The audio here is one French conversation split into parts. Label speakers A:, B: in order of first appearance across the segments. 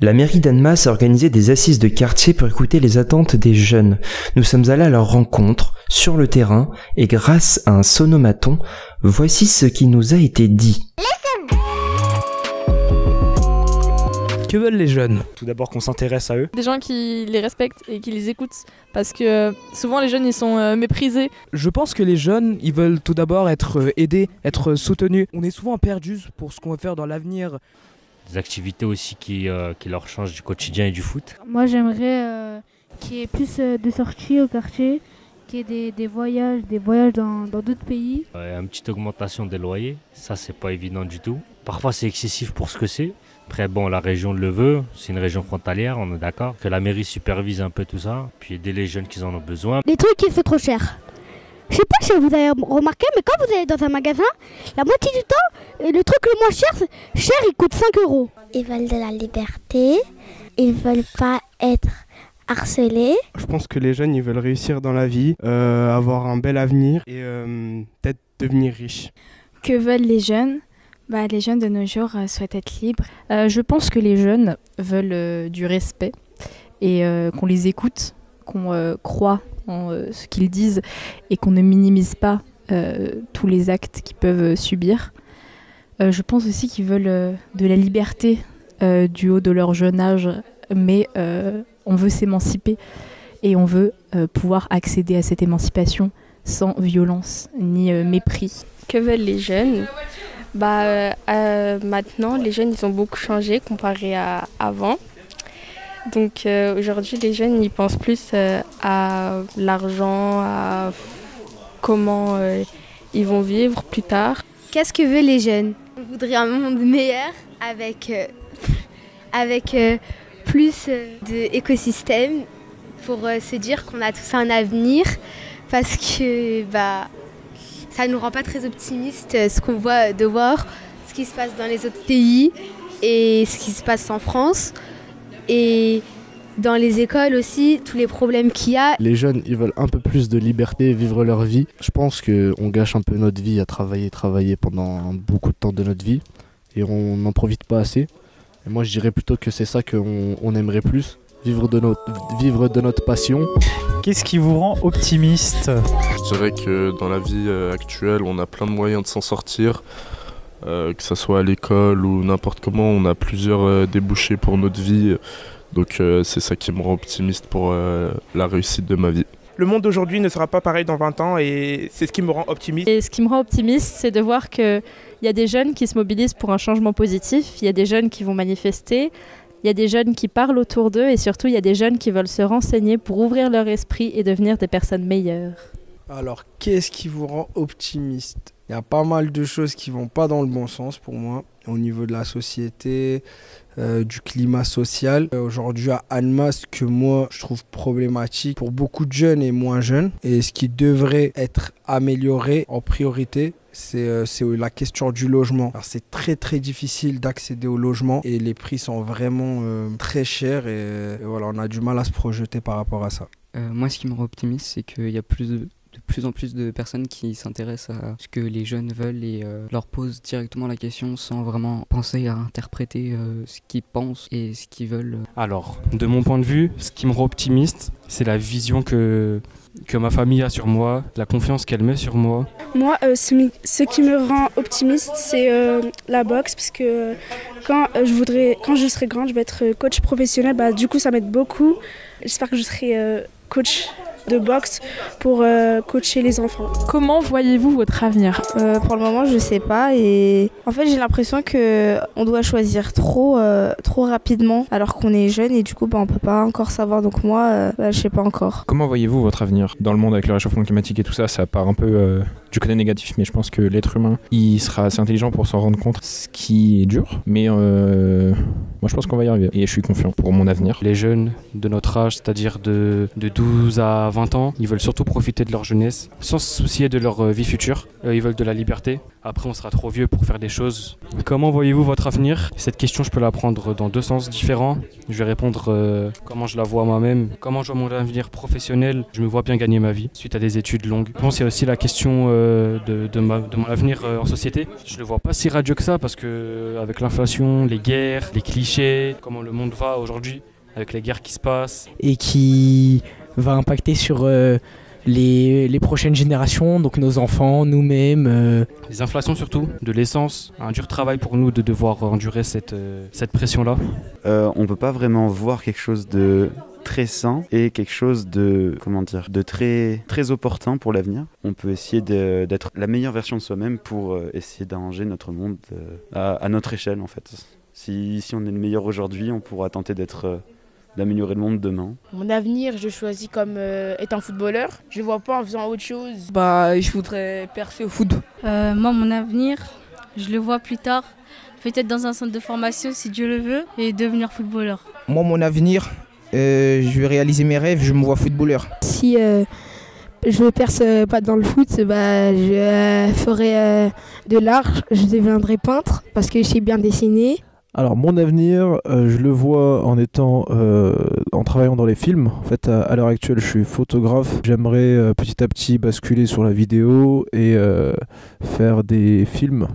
A: La mairie d'Annemasse a organisé des assises de quartier pour écouter les attentes des jeunes. Nous sommes allés à leur rencontre, sur le terrain, et grâce à un sonomaton, voici ce qui nous a été dit.
B: Que veulent les jeunes ?
C: Tout d'abord qu'on s'intéresse à eux.
D: Des gens qui les respectent et qui les écoutent, parce que souvent les jeunes ils sont méprisés.
B: Je pense que les jeunes, ils veulent tout d'abord être aidés, être soutenus. On est souvent perdus pour ce qu'on veut faire dans l'avenir.
E: Des activités aussi qui leur changent du quotidien et du foot.
F: Moi j'aimerais qu'il y ait plus de sorties au quartier, qu'il y ait des voyages dans d'autres pays.
E: Une petite augmentation des loyers, ça c'est pas évident du tout. Parfois c'est excessif pour ce que c'est. Après bon, la région le veut, c'est une région frontalière, on est d'accord. Que la mairie supervise un peu tout ça, puis aider les jeunes qui en ont besoin.
F: Les trucs qui sont trop chers. Je sais pas si vous avez remarqué, mais quand vous allez dans un magasin, la moitié du temps, le truc le moins cher, il coûte 5 €.
G: Ils veulent de la liberté, ils veulent pas être harcelés.
H: Je pense que les jeunes, ils veulent réussir dans la vie, avoir un bel avenir et peut-être devenir riches.
I: Que veulent les jeunes ? Les jeunes de nos jours souhaitent être libres.
D: Je pense que les jeunes veulent du respect et qu'on les écoute, qu'on croit en ce qu'ils disent et qu'on ne minimise pas tous les actes qu'ils peuvent subir. Je pense aussi qu'ils veulent de la liberté du haut de leur jeune âge, mais on veut s'émanciper et on veut pouvoir accéder à cette émancipation sans violence ni mépris.
J: Que veulent les jeunes ? Maintenant, les jeunes ils ont beaucoup changé comparé à avant. Donc aujourd'hui, les jeunes ils pensent plus à l'argent, à comment ils vont vivre plus tard.
K: Qu'est-ce que veulent les jeunes ? On voudrait un monde meilleur avec plus d'écosystèmes pour se dire qu'on a tous un avenir parce que ça ne nous rend pas très optimistes ce qu'on voit de voir, ce qui se passe dans les autres pays et ce qui se passe en France. Et dans les écoles aussi, tous les problèmes qu'il y a.
L: Les jeunes, ils veulent un peu plus de liberté, vivre leur vie. Je pense qu'on gâche un peu notre vie à travailler pendant beaucoup de temps de notre vie et on n'en profite pas assez. Et moi, je dirais plutôt que c'est ça qu'on aimerait plus, vivre de notre passion.
M: Qu'est-ce qui vous rend optimiste ?
N: Je dirais que dans la vie actuelle, on a plein de moyens de s'en sortir. Que ce soit à l'école ou n'importe comment, on a plusieurs débouchés pour notre vie. Donc c'est ça qui me rend optimiste pour la réussite de ma vie.
H: Le monde d'aujourd'hui ne sera pas pareil dans 20 ans et c'est ce qui me rend optimiste.
D: Et ce qui me rend optimiste, c'est de voir qu'il y a des jeunes qui se mobilisent pour un changement positif, il y a des jeunes qui vont manifester, il y a des jeunes qui parlent autour d'eux et surtout il y a des jeunes qui veulent se renseigner pour ouvrir leur esprit et devenir des personnes meilleures.
O: Alors, qu'est-ce qui vous rend optimiste ? Il y a pas mal de choses qui vont pas dans le bon sens pour moi, au niveau de la société, du climat social. Aujourd'hui à Annemasse, que moi je trouve problématique pour beaucoup de jeunes et moins jeunes. Et ce qui devrait être amélioré en priorité, c'est la question du logement. Alors, c'est très très difficile d'accéder au logement et les prix sont vraiment très chers et voilà, on a du mal à se projeter par rapport à ça.
P: Moi, ce qui me rend optimiste, c'est qu'il y a de plus en plus de personnes qui s'intéressent à ce que les jeunes veulent et leur posent directement la question sans vraiment penser à interpréter ce qu'ils pensent et ce qu'ils veulent.
Q: Alors, de mon point de vue, ce qui me rend optimiste, c'est la vision que ma famille a sur moi, la confiance qu'elle met sur moi.
R: Moi, ce qui me rend optimiste, c'est la boxe, parce que quand je serai grande, je vais être coach professionnel. Du coup, ça m'aide beaucoup. J'espère que je serai coach de boxe pour coacher les enfants.
D: Comment voyez-vous votre avenir ?
S: Pour le moment, je sais pas et en fait, j'ai l'impression que on doit choisir trop rapidement alors qu'on est jeune et du coup, on peut pas encore savoir. Donc moi, je sais pas encore.
M: Comment voyez-vous votre avenir ? Dans le monde avec le réchauffement climatique et tout ça, ça part un peu du côté négatif, mais je pense que l'être humain, il sera assez intelligent pour s'en rendre compte, ce qui est dur. Mais moi, je pense qu'on va y arriver et je suis confiant pour mon avenir.
Q: Les jeunes de notre âge, c'est-à-dire de 12 à 20 20 ans, ils veulent surtout profiter de leur jeunesse, sans se soucier de leur vie future. Ils veulent de la liberté. Après, on sera trop vieux pour faire des choses. Comment voyez-vous votre avenir? Cette question, je peux la prendre dans deux sens différents. Je vais répondre comment je la vois moi-même, comment je vois mon avenir professionnel. Je me vois bien gagner ma vie suite à des études longues. Je pense qu'il y a aussi la question de mon avenir en société. Je ne le vois pas si radieux que ça parce que avec l'inflation, les guerres, les clichés, comment le monde va aujourd'hui, avec les guerres qui se passent.
B: Et qui va impacter sur les prochaines générations, donc nos enfants, nous-mêmes.
Q: Les inflations surtout, de l'essence, un dur travail pour nous de devoir endurer cette pression-là.
C: On ne peut pas vraiment voir quelque chose de très sain et quelque chose de, de très opportun pour l'avenir. On peut essayer d'être la meilleure version de soi-même pour essayer d'arranger notre monde à notre échelle en fait. Si on est le meilleur aujourd'hui, on pourra tenter d'améliorer le monde demain.
T: Mon avenir, je choisis comme étant footballeur. Je ne vois pas en faisant autre chose.
U: Je voudrais percer au foot.
V: Moi, mon avenir, je le vois plus tard. Peut-être dans un centre de formation, si Dieu le veut, et devenir footballeur.
B: Moi, mon avenir, je vais réaliser mes rêves, je me vois footballeur.
W: Si je ne perce pas dans le foot, je ferai de l'art, je deviendrai peintre parce que je sais bien dessiner.
X: Alors mon avenir, je le vois en travaillant dans les films. En fait, à l'heure actuelle, je suis photographe. J'aimerais petit à petit basculer sur la vidéo et faire des films.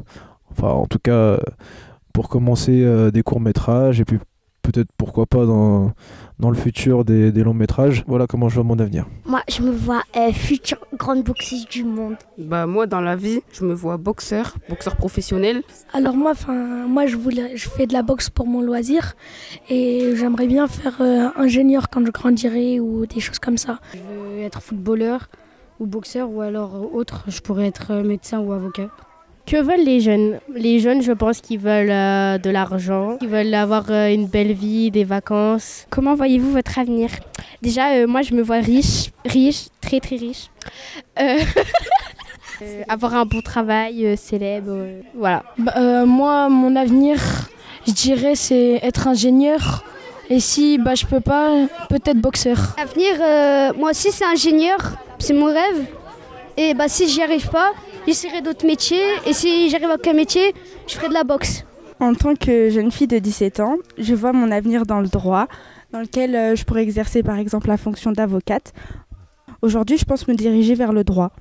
X: Enfin, en tout cas, pour commencer des courts-métrages et puis peut-être pourquoi pas dans le futur des longs métrages. Voilà comment je vois mon avenir.
G: Moi, je me vois future grande boxeuse du monde.
U: Moi, dans la vie, je me vois boxeur professionnel.
R: Alors moi je fais de la boxe pour mon loisir et j'aimerais bien faire ingénieur quand je grandirai ou des choses comme ça.
V: Je veux être footballeur ou boxeur ou alors autre, je pourrais être médecin ou avocat.
Y: Que veulent les jeunes? Les jeunes, je pense qu'ils veulent de l'argent, qu'ils veulent avoir une belle vie, des vacances.
G: Comment voyez-vous votre avenir?
Y: Déjà, moi, je me vois riche, très très riche. Avoir un bon travail, célèbre, voilà.
R: Moi, mon avenir, je dirais, c'est être ingénieur. Et si je peux pas, peut-être boxeur.
G: L'avenir, moi aussi, c'est ingénieur, c'est mon rêve. Et si j'y arrive pas, j'essaierai d'autres métiers. Et si j'arrive à aucun métier, je ferai de la boxe.
S: En tant que jeune fille de 17 ans, je vois mon avenir dans le droit, dans lequel je pourrais exercer par exemple la fonction d'avocate. Aujourd'hui, je pense me diriger vers le droit,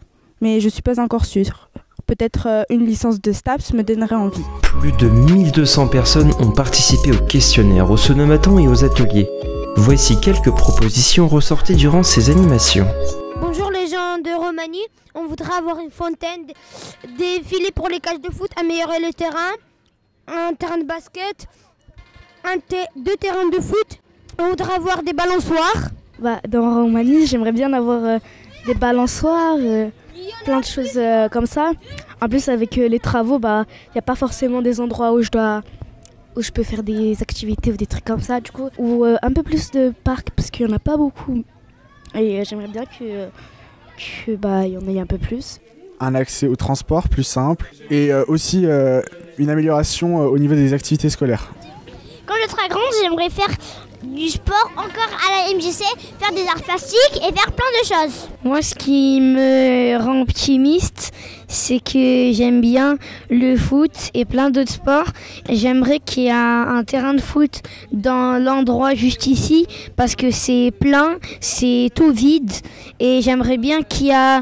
S: mais je ne suis pas encore sûre. Peut-être une licence de STAPS me donnerait envie.
A: Plus de 1200 personnes ont participé au questionnaire, au sonomaton et aux ateliers. Voici quelques propositions ressorties durant ces animations.
G: Bonjour les gens de Romanie, on voudrait avoir une fontaine, des filets pour les cages de foot, améliorer le terrain, un terrain de basket, deux terrains de foot, on voudrait avoir des balançoires.
S: Dans Roumanie, j'aimerais bien avoir des balançoires, plein de choses comme ça. En plus avec les travaux, il n'y a pas forcément des endroits où je peux faire des activités ou des trucs comme ça du coup. Ou un peu plus de parcs parce qu'il n'y en a pas beaucoup. Et j'aimerais bien qu'il y en ait un peu plus.
Z: Un accès au transport plus simple et aussi une amélioration au niveau des activités scolaires.
G: Quand je serai grande, j'aimerais faire du sport encore à la MJC, faire des arts plastiques et faire plein de choses.
Y: Moi, ce qui me rend optimiste, c'est que j'aime bien le foot et plein d'autres sports. J'aimerais qu'il y ait un terrain de foot dans l'endroit juste ici parce que c'est plein, c'est tout vide. Et j'aimerais bien qu'il y ait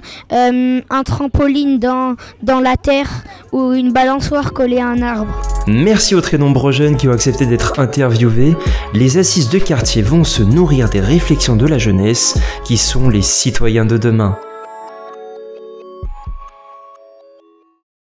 Y: un trampoline dans la terre ou une balançoire collée à un arbre.
A: Merci aux très nombreux jeunes qui ont accepté d'être interviewés. Les assises de quartier vont se nourrir des réflexions de la jeunesse qui sont les citoyens de demain.